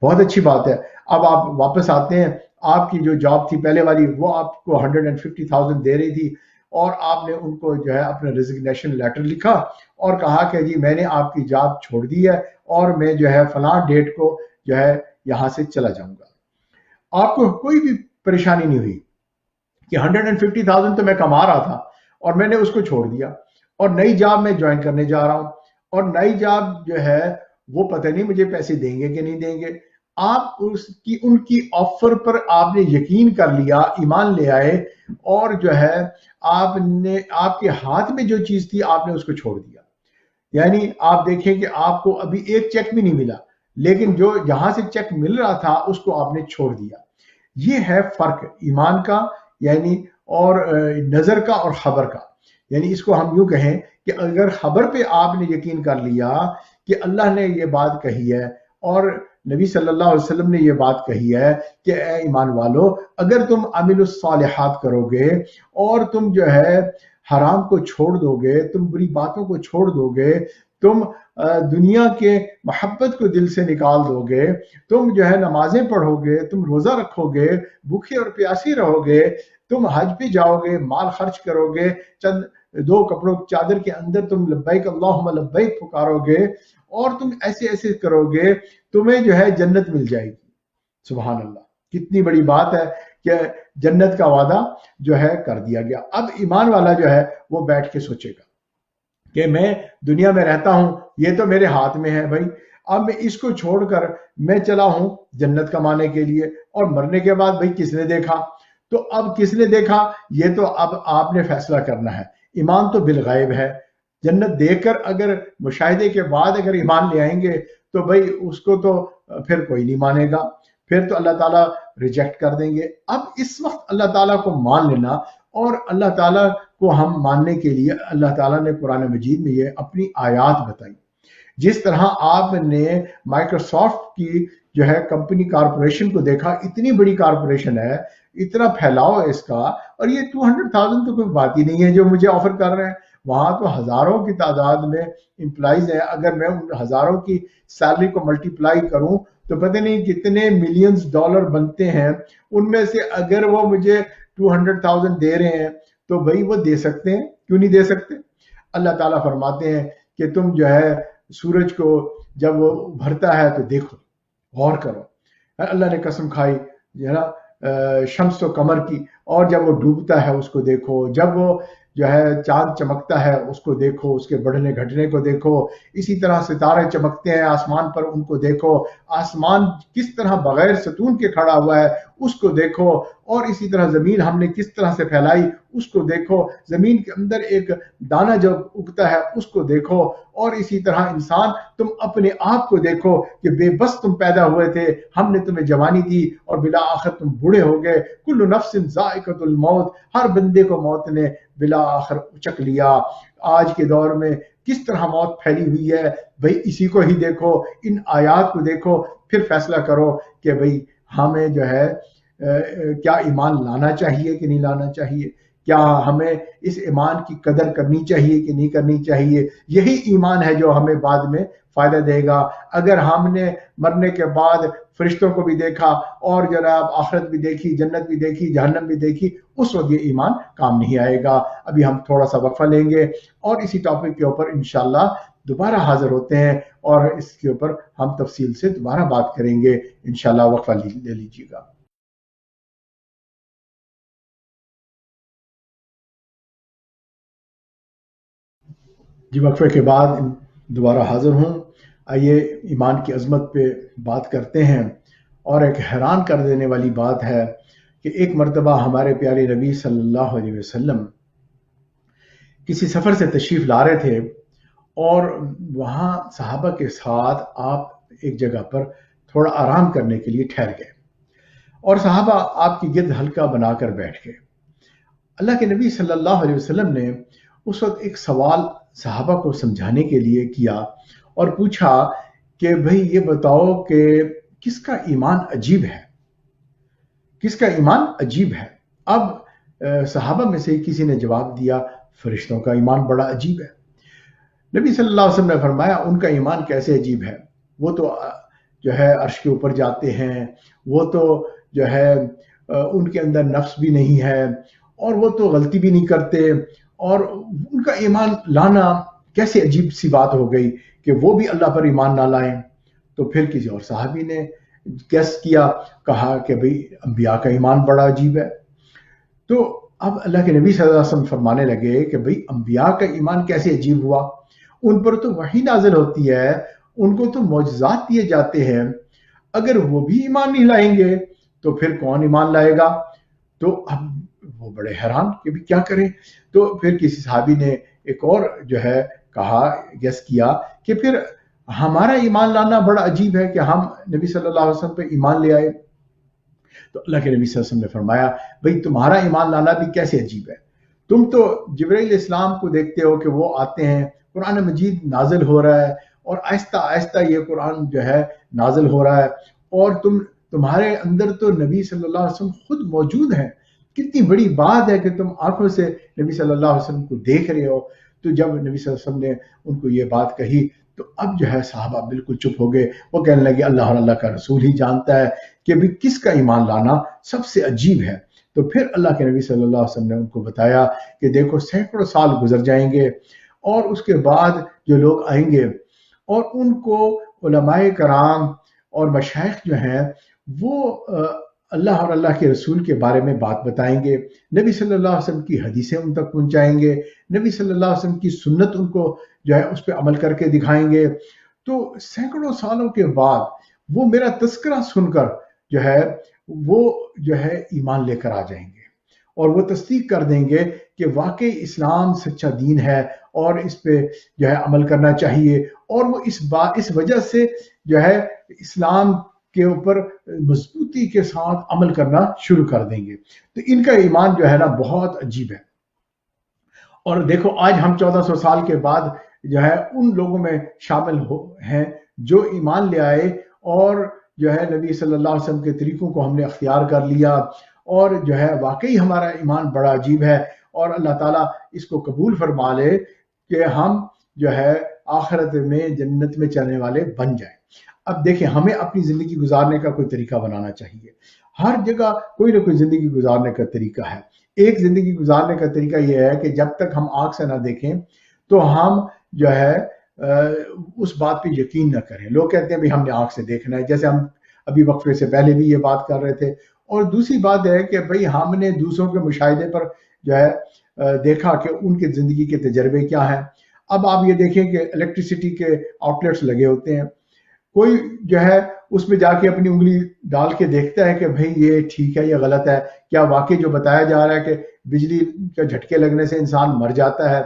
بہت اچھی بات ہے۔ اب آپ واپس آتے ہیں، آپ کی جو جاب تھی پہلے والی وہ آپ کو 150,000 دے رہی تھی، اور آپ نے ان کو جو ہے اپنا ریزگنیشن لیٹر لکھا اور کہا کہ جی میں نے آپ کی جاب چھوڑ دی ہے، اور میں جو ہے فلاں ڈیٹ کو جو ہے یہاں سے چلا جاؤں گا۔ آپ کو کوئی بھی پریشانی نہیں ہوئی کہ 150,000 تو میں کما رہا تھا اور میں نے اس کو چھوڑ دیا، اور نئی جاب میں جوائن کرنے جا رہا ہوں، اور نئی جاب جو ہے وہ پتہ نہیں مجھے پیسے دیں گے کہ نہیں دیں گے۔ آپ ان کی آفر پر آپ نے یقین کر لیا، ایمان لے آئے، اور جو ہے آپ کے ہاتھ میں جو چیز تھی آپ نے اس کو چھوڑ دیا۔ یعنی آپ دیکھیں کہ آپ کو ابھی ایک چیک بھی نہیں ملا، لیکن جو جہاں سے چیک مل رہا تھا اس کو آپ نے چھوڑ دیا۔ یہ ہے فرق ایمان کا، یعنی اور نظر کا اور خبر کا۔ یعنی اس کو ہم یوں کہیں کہ اگر خبر پہ آپ نے یقین کر لیا کہ اللہ نے یہ بات کہی ہے، اور نبی صلی اللہ علیہ وسلم نے یہ بات کہی ہے کہ اے ایمان والو اگر تم عمل الصالحات کرو گے، اور تم جو ہے حرام کو چھوڑ دو گے، تم بری باتوں کو چھوڑ دو گے، تم دنیا کے محبت کو دل سے نکال دو گے، تم جو ہے نمازیں پڑھو گے، تم روزہ رکھو گے، بھوکے اور پیاسی رہو گے، تم حج پہ جاؤ گے، مال خرچ کرو گے، چند دو کپڑوں چادر کے اندر تم لبیک اللہم لبیک پکارو گے، اور تم ایسے ایسے کرو گے، تمہیں جو ہے جنت مل جائے گی۔ سبحان اللہ، کتنی بڑی بات ہے کہ جنت کا وعدہ جو ہے کر دیا گیا۔ اب ایمان والا جو ہے وہ بیٹھ کے سوچے گا کہ میں دنیا میں رہتا ہوں، یہ تو میرے ہاتھ میں ہے بھائی، اب میں اس کو چھوڑ کر میں چلا ہوں جنت کمانے کے لیے، اور مرنے کے بعد بھائی کس نے دیکھا؟ تو اب کس نے دیکھا یہ تو اب آپ نے فیصلہ کرنا ہے۔ ایمان تو بالغیب ہے، جنت دیکھ کر اگر مشاہدے کے بعد اگر ایمان لے آئیں گے تو بھائی اس کو تو پھر کوئی نہیں مانے گا، پھر تو اللہ تعالیٰ ریجیکٹ کر دیں گے۔ اب اس وقت اللہ تعالیٰ کو مان لینا، اور اللہ تعالیٰ کو ہم ماننے کے لیے اللہ تعالیٰ نے قرآن مجید میں یہ اپنی آیات بتائی۔ جس طرح آپ نے مائکروسافٹ کی جو ہے کمپنی کارپوریشن کو دیکھا، اتنی بڑی کارپوریشن ہے، اتنا پھیلاؤ ہے اس کا، اور یہ 200,000 تو کوئی بات ہی نہیں ہے جو مجھے آفر کر رہے ہیں۔ وہاں تو ہزاروں کی تعداد میں امپلائیز ہیں، اگر میں ان ہزاروں کی سیلری کو ملٹیپلائی کروں تو پتہ نہیں کتنے ملینز ڈالر بنتے ہیں۔ ان میں سے اگر وہ مجھے 200,000 دے رہے ہیں تو بھائی وہ دے سکتے ہیں، کیوں نہیں دے سکتے؟ اللہ تعالیٰ فرماتے ہیں کہ تم جو ہے سورج کو جب وہ ابھرتا ہے تو دیکھو، غور کرو۔ اللہ نے قسم کھائی جو ہے نا شمس و قمر کی، اور جب وہ ڈوبتا ہے اس کو دیکھو، جب وہ جو ہے چاند چمکتا ہے اس کو دیکھو، اس کے بڑھنے گھٹنے کو دیکھو، اسی طرح ستارے چمکتے ہیں آسمان پر ان کو دیکھو، آسمان کس طرح بغیر ستون کے کھڑا ہوا ہے اس کو دیکھو، اور اسی طرح زمین ہم نے کس طرح سے پھیلائی اس کو دیکھو، زمین کے اندر ایک دانہ جو اگتا ہے اس کو دیکھو، اور اسی طرح انسان تم اپنے آپ کو دیکھو کہ بے بس تم پیدا ہوئے تھے، ہم نے تمہیں جوانی دی اور بالآخر تم بوڑھے ہو گئے، کل نفس ذائقۃ الموت، ہر بندے کو موت نے بالآخر اچک لیا۔ آج کے دور میں کس طرح موت پھیلی ہوئی ہے، بھئی اسی کو ہی دیکھو، ان آیات کو دیکھو، پھر فیصلہ کرو کہ بھئی ہمیں جو ہے کیا ایمان لانا چاہیے کہ نہیں لانا چاہیے، کیا ہمیں اس ایمان کی قدر کرنی چاہیے کہ نہیں کرنی چاہیے۔ یہی ایمان ہے جو ہمیں بعد میں فائدہ دے گا۔ اگر ہم نے مرنے کے بعد فرشتوں کو بھی دیکھا اور جناب آخرت بھی دیکھی، جنت بھی دیکھی، جہنم بھی دیکھی، اس وقت یہ ایمان کام نہیں آئے گا۔ ابھی ہم تھوڑا سا وقفہ لیں گے اور اسی ٹاپک کے اوپر انشاءاللہ دوبارہ حاضر ہوتے ہیں، اور اس کے اوپر ہم تفصیل سے دوبارہ بات کریں گے انشاءاللہ۔ وقفہ لے لیجیے گا۔ جی وقفے کے بعد دوبارہ حاضر ہوں۔ آئیے ایمان کی عظمت پہ بات کرتے ہیں، اور ایک حیران کر دینے والی بات ہے کہ ایک مرتبہ ہمارے پیارے نبی صلی اللہ علیہ وسلم کسی سفر سے تشریف لا رہے تھے، اور وہاں صحابہ کے ساتھ آپ ایک جگہ پر تھوڑا آرام کرنے کے لیے ٹھہر گئے، اور صحابہ آپ کی گرد حلقہ بنا کر بیٹھ گئے۔ اللہ کے نبی صلی اللہ علیہ وسلم نے اس وقت ایک سوال صحابہ کو سمجھانے کے لیے کیا اور پوچھا کہ بھئی یہ بتاؤ کہ کس کا ایمان عجیب ہے، کس کا ایمان عجیب ہے۔ اب صحابہ میں سے کسی نے جواب دیا، فرشتوں کا ایمان بڑا عجیب ہے۔ نبی صلی اللہ علیہ وسلم نے فرمایا، ان کا ایمان کیسے عجیب ہے، وہ تو جو ہے عرش کے اوپر جاتے ہیں، وہ تو جو ہے ان کے اندر نفس بھی نہیں ہے، اور وہ تو غلطی بھی نہیں کرتے، اور ان کا ایمان لانا کیسے عجیب سی بات ہو گئی کہ وہ بھی اللہ پر ایمان نہ لائیں۔ تو پھر کسی اور صحابی نے گیس کیا، کہا کہ بھئی انبیاء کا ایمان بڑا عجیب ہے۔ تو اب اللہ کے نبی صلی اللہ علیہ وسلم فرمانے لگے کہ بھئی انبیاء کا ایمان کیسے عجیب ہوا، ان پر تو وحی نازل ہوتی ہے، ان کو تو معجزات دیے جاتے ہیں، اگر وہ بھی ایمان نہیں لائیں گے تو پھر کون ایمان لائے گا۔ تو اب وہ بڑے حیران کہ بھی کیا کریں۔ تو پھر کسی صحابی نے ایک اور جو ہے کہا، گیس کیا کہ پھر ہمارا ایمان لانا بڑا عجیب ہے کہ ہم نبی صلی اللہ علیہ وسلم پہ ایمان لے آئے۔ تو اللہ کے نبی صلی اللہ علیہ وسلم نے فرمایا، بھئی تمہارا ایمان لانا بھی کیسے عجیب ہے، تم تو جبرائیل علیہ السلام کو دیکھتے ہو کہ وہ آتے ہیں، قرآن مجید نازل ہو رہا ہے، اور آہستہ آہستہ یہ قرآن جو ہے نازل ہو رہا ہے، اور تمہارے اندر تو نبی صلی اللہ علیہ وسلم خود موجود ہیں۔ کتنی بڑی بات ہے کہ تم آنکھوں سے نبی صلی اللہ علیہ وسلم کو دیکھ رہے ہو۔ تو جب نبی صلی اللہ علیہ وسلم نے ان کو یہ بات کہی تو اب جو ہے صحابہ بالکل چپ ہو گئے، وہ کہنے لگے اللہ اور اللہ کا رسول ہی جانتا ہے کہ بھی کس کا ایمان لانا سب سے عجیب ہے۔ تو پھر اللہ کے نبی صلی اللہ علیہ وسلم نے ان کو بتایا کہ دیکھو سینکڑوں سال گزر جائیں گے، اور اس کے بعد جو لوگ آئیں گے اور ان کو علماء کرام اور مشائخ جو ہیں وہ اللہ اور اللہ کے رسول کے بارے میں بات بتائیں گے، نبی صلی اللہ علیہ وسلم کی حدیثیں ان تک پہنچائیں گے، نبی صلی اللہ علیہ وسلم کی سنت ان کو جو ہے اس پہ عمل کر کے دکھائیں گے۔ تو سینکڑوں سالوں کے بعد وہ میرا تذکرہ سن کر جو ہے وہ جو ہے ایمان لے کر آ جائیں گے، اور وہ تصدیق کر دیں گے کہ واقعی اسلام سچا دین ہے اور اس پہ جو ہے عمل کرنا چاہیے، اور وہ اس وجہ سے جو ہے اسلام کے اوپر مضبوطی کے ساتھ عمل کرنا شروع کر دیں گے۔ تو ان کا ایمان جو ہے نا بہت عجیب ہے۔ اور دیکھو آج ہم 1400 سال کے بعد جو ہے ان لوگوں میں شامل ہیں جو ایمان لے آئے، اور جو ہے نبی صلی اللہ علیہ وسلم کے طریقوں کو ہم نے اختیار کر لیا، اور جو ہے واقعی ہمارا ایمان بڑا عجیب ہے، اور اللہ تعالیٰ اس کو قبول فرما لے کہ ہم جو ہے آخرت میں جنت میں چلنے والے بن جائیں۔ اب دیکھیں ہمیں اپنی زندگی گزارنے کا کوئی طریقہ بنانا چاہیے۔ ہر جگہ کوئی نہ کوئی زندگی گزارنے کا طریقہ ہے۔ ایک زندگی گزارنے کا طریقہ یہ ہے کہ جب تک ہم آنکھ سے نہ دیکھیں تو ہم جو ہے اس بات پہ یقین نہ کریں۔ لوگ کہتے ہیں بھی ہم نے آنکھ سے دیکھنا ہے، جیسے ہم ابھی وقفے سے پہلے بھی یہ بات کر رہے تھے۔ اور دوسری بات ہے کہ بھئی ہم نے دوسروں کے مشاہدے پر جو ہے دیکھا کہ ان کے زندگی کے تجربے کیا ہیں۔ اب آپ یہ دیکھیں کہ الیکٹریسٹی کے آؤٹ لیٹس لگے ہوتے ہیں، کوئی جو ہے اس میں جا کے اپنی انگلی ڈال کے دیکھتا ہے کہ بھئی یہ ٹھیک ہے یا غلط ہے، کیا واقعی جو بتایا جا رہا ہے کہ بجلی کا جھٹکے لگنے سے انسان مر جاتا ہے،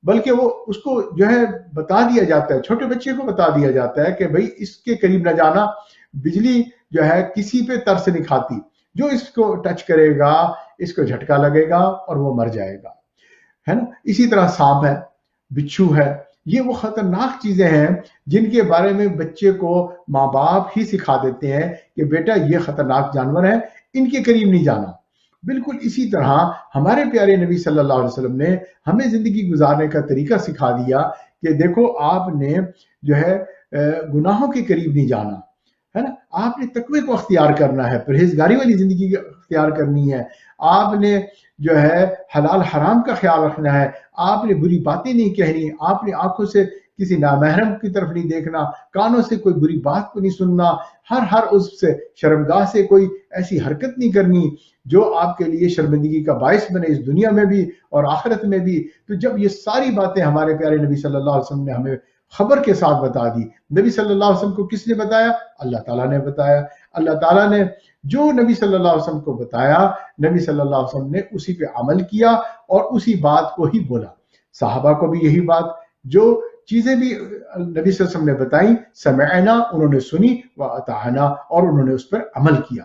بلکہ وہ اس کو جو ہے بتا دیا جاتا ہے، چھوٹے بچے کو بتا دیا جاتا ہے کہ بھئی اس کے قریب نہ جانا، بجلی جو ہے کسی پہ ترس نہیں کھاتی، جو اس کو ٹچ کرے گا اس کو جھٹکا لگے گا اور وہ مر جائے گا، ہے نا۔ اسی طرح سانپ ہے، بچھو ہے، یہ وہ خطرناک چیزیں ہیں جن کے بارے میں بچے کو ماں باپ ہی سکھا دیتے ہیں کہ بیٹا یہ خطرناک جانور ہیں، ان کے قریب نہیں جانا۔ بالکل اسی طرح ہمارے پیارے نبی صلی اللہ علیہ وسلم نے ہمیں زندگی گزارنے کا طریقہ سکھا دیا کہ دیکھو آپ نے جو ہے گناہوں کے قریب نہیں جانا، ہے نا، آپ نے تقوی کو اختیار کرنا ہے، پرہیزگاری والی زندگی اختیار کرنی ہے، آپ نے جو ہے حلال حرام کا خیال رکھنا ہے، آپ نے بری باتیں نہیں کہنی، آپ نے آنکھوں سے کسی نامحرم کی طرف نہیں دیکھنا، کانوں سے کوئی بری بات کو نہیں سننا، ہر عضو سے شرمگاہ سے کوئی ایسی حرکت نہیں کرنی جو آپ کے لیے شرمندگی کا باعث بنے اس دنیا میں بھی اور آخرت میں بھی۔ تو جب یہ ساری باتیں ہمارے پیارے نبی صلی اللہ علیہ وسلم نے ہمیں خبر کے ساتھ بتا دی، نبی صلی اللہ علیہ وسلم کو کس نے بتایا؟ اللہ تعالیٰ نے بتایا۔ اللہ تعالیٰ نے جو نبی صلی اللہ علیہ وسلم کو بتایا، نبی صلی اللہ علیہ وسلم نے اسی پہ عمل کیا اور اسی بات کو ہی بولا۔ صحابہ کو بھی یہی بات، جو چیزیں بھی نبی صلی اللہ علیہ وسلم نے بتائیں، سمعنا، انہوں نے سنی، واطعنا، اور انہوں نے اس پر عمل کیا۔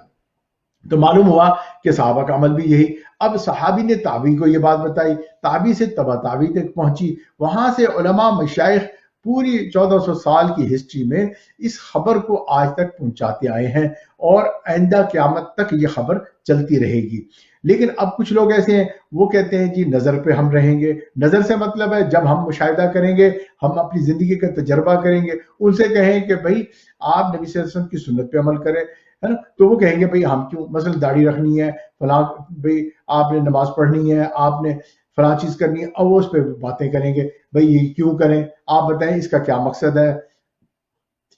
تو معلوم ہوا کہ صحابہ کا عمل بھی یہی۔ اب صحابی نے تابعی کو یہ بات بتائی، تابعی سے تبع تابعی تک پہنچی، وہاں سے علماء مشائخ پوری 1400 سال کی ہسٹری میں اس خبر کو آج تک پہنچاتے آئے ہیں، اور آئندہ قیامت تک یہ خبر چلتی رہے گی۔ لیکن اب کچھ لوگ ایسے ہیں، وہ کہتے ہیں جی نظر پہ ہم رہیں گے۔ نظر سے مطلب ہے جب ہم مشاہدہ کریں گے، ہم اپنی زندگی کا تجربہ کریں گے، ان سے کہیں کہ بھئی آپ نبی صلی اللہ علیہ وسلم کی سنت پہ عمل کریں، ہے نا، تو وہ کہیں گے بھئی ہم کیوں، مثلا داڑھی رکھنی ہے، فلاں بھئی آپ نے نماز پڑھنی ہے، آپ نے فلاں چیز کرنی ہے، اور وہ اس پہ باتیں کریں گے، بھئی یہ کیوں کریں، آپ بتائیں اس کا کیا مقصد ہے،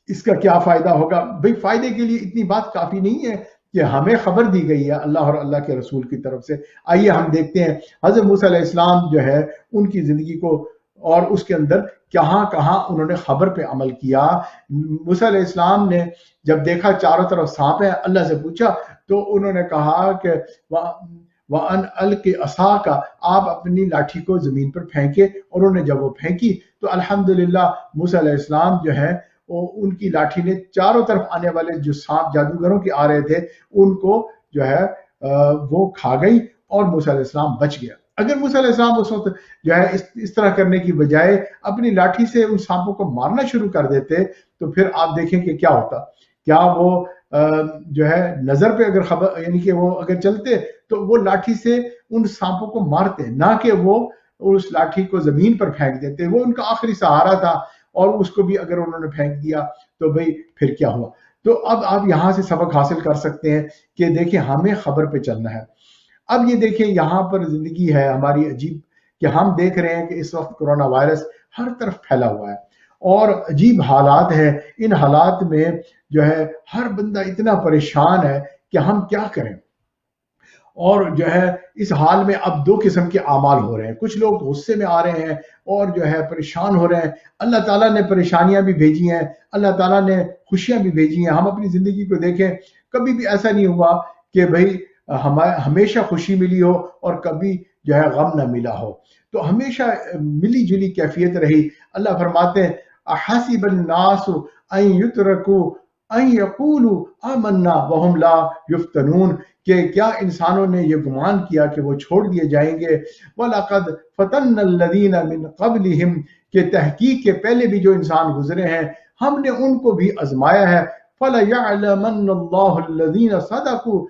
اس کا کیا فائدہ ہوگا۔ بھئی فائدے کے لیے اتنی بات کافی نہیں ہے کہ ہمیں خبر دی گئی ہے اللہ اور اللہ کے رسول کی طرف سے۔ آئیے ہم دیکھتے ہیں حضرت موسیٰ علیہ السلام جو ہے ان کی زندگی کو، اور اس کے اندر کہاں کہاں انہوں نے خبر پہ عمل کیا۔ موسیٰ علیہ السلام نے جب دیکھا چاروں طرف سانپ ہے، اللہ سے پوچھا تو انہوں نے کہا کہ وَأَنْ أَلْقِ عَصَاكَ، آپ اپنی لاٹھی کو زمین پر پھینکے، اور انہوں نے جب وہ پھینکی تو الحمدللہ موسیٰ علیہ السلام جو ہے ان کی لاٹھی نے چاروں طرف آنے والے جو سانپ جادوگروں کے آ رہے تھے ان کو جو ہے وہ کھا گئی، اور موسیٰ علیہ السلام بچ گیا۔ اگر موسیٰ علیہ السلام اس وقت جو ہے اس طرح کرنے کی بجائے اپنی لاٹھی سے ان سانپوں کو مارنا شروع کر دیتے تو پھر آپ دیکھیں کہ کیا ہوتا۔ کیا وہ جو ہے نظر پہ اگر خبر، یعنی کہ وہ اگر چلتے تو وہ لاٹھی سے ان سانپوں کو مارتے، نہ کہ وہ اس لاٹھی کو زمین پر پھینک دیتے۔ وہ ان کا آخری سہارا تھا، اور اس کو بھی اگر انہوں نے پھینک دیا تو بھئی پھر کیا ہوا۔ تو اب آپ یہاں سے سبق حاصل کر سکتے ہیں کہ دیکھیں ہمیں خبر پہ چلنا ہے۔ اب یہ دیکھیں یہاں پر زندگی ہے ہماری عجیب، کہ ہم دیکھ رہے ہیں کہ اس وقت کرونا وائرس ہر طرف پھیلا ہوا ہے، اور عجیب حالات ہیں۔ ان حالات میں جو ہے ہر بندہ اتنا پریشان ہے کہ ہم کیا کریں، اور جو ہے اس حال میں اب دو قسم کے اعمال ہو رہے ہیں۔ کچھ لوگ غصے میں آ رہے ہیں اور جو ہے پریشان ہو رہے ہیں۔ اللہ تعالیٰ نے پریشانیاں بھی بھیجی ہیں، اللہ تعالیٰ نے خوشیاں بھی بھیجی ہیں۔ ہم اپنی زندگی کو دیکھیں، کبھی بھی ایسا نہیں ہوا کہ بھئی ہمیشہ خوشی ملی ہو اور کبھی جو ہے غم نہ ملا ہو، تو ہمیشہ ملی جلی کیفیت رہی۔ اللہ فرماتے ہیں احسب الناس ان یترکوا ان یقولوا آمنا وهم لا یفتنون، کہ کیا انسانوں نے یہ گمان کیا کہ وہ چھوڑ دیے جائیں گے۔ وَلَقَدْ فَتَنَّ الَّذِينَ مِنْ قَبْلِهِمْ، کہ تحقیق کے پہلے بھی جو انسان گزرے ہیں ہم نے ان کو بھی آزمایا ہے۔ فَلَيَعْلَمَنَّ اللَّهُ الَّذِينَ صَدَقُوا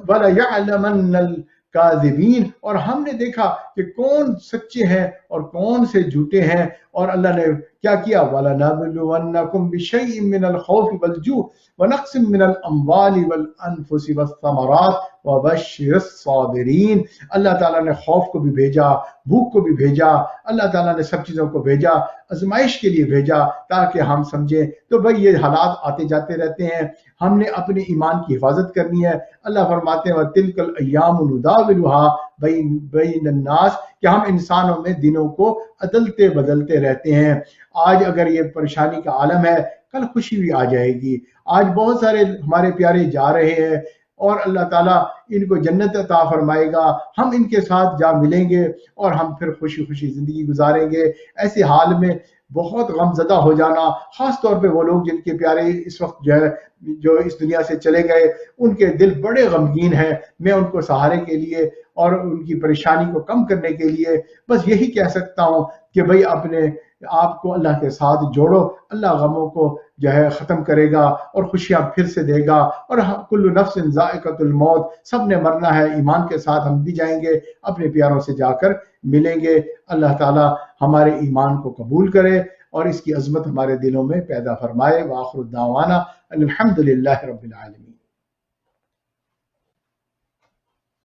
وَلَيَعْلَمَنَّ الْكَاذِبِينَ، اور ہم نے دیکھا کہ کون سچے ہیں اور کون سے جھوٹے ہیں۔ اور اللہ نے کیا کیا، وَلَنَبْلُوَنَّكُمْ بِشَيْءٍ مِّنَ الْخَوْفِ وَالْجُوعِ وَنَقْصٍ مِّنَ الْأَمْوَالِ وَالْأَنفُسِ وَالثَّمَرَاتِ وَبَشِّرِ الصَّابِرِينَ۔ اللہ تعالیٰ نے خوف کو بھی بھیجا، بھوک کو بھی بھیجا، اللہ تعالیٰ نے سب چیزوں کو بھیجا، آزمائش کے لیے بھیجا تاکہ ہم سمجھیں۔ تو بھئی یہ حالات آتے جاتے رہتے ہیں، ہم نے اپنے ایمان کی حفاظت کرنی ہے۔ اللہ فرماتے ہیں وَتِلْكَ الْأَيَّامُ نُدَاوِلُهَا بَيْنَ النَّاسِ، کہ ہم انسانوں میں دنوں کو عدلتے بدلتے رہتے ہیں۔ آج اگر یہ پریشانی کا عالم ہے، کل خوشی بھی آ جائے گی۔ آج بہت سارے ہمارے پیارے جا رہے ہیں اور اللہ تعالیٰ ان کو جنت عطا فرمائے گا، ہم ان کے ساتھ جا ملیں گے اور ہم پھر خوشی خوشی زندگی گزاریں گے۔ ایسے حال میں بہت غم زدہ ہو جانا، خاص طور پہ وہ لوگ جن کے پیارے اس وقت جو اس دنیا سے چلے گئے، ان کے دل بڑے غمگین ہیں۔ میں ان کو سہارے کے لیے اور ان کی پریشانی کو کم کرنے کے لیے بس یہی کہہ سکتا ہوں کہ بھئی اپنے آپ کو اللہ کے ساتھ جوڑو، اللہ غموں کو ختم کرے گا اور خوشیاں پھر سے دے گا۔ اور کل نفس ذائقۃ الموت، سب نے مرنا ہے، ایمان کے ساتھ ہم بھی جائیں گے، اپنے پیاروں سے جا کر ملیں گے۔ اللہ تعالی ہمارے ایمان کو قبول کرے اور اس کی عظمت ہمارے دلوں میں پیدا فرمائے۔ وآخر دعوانا الحمدللہ رب العالمین۔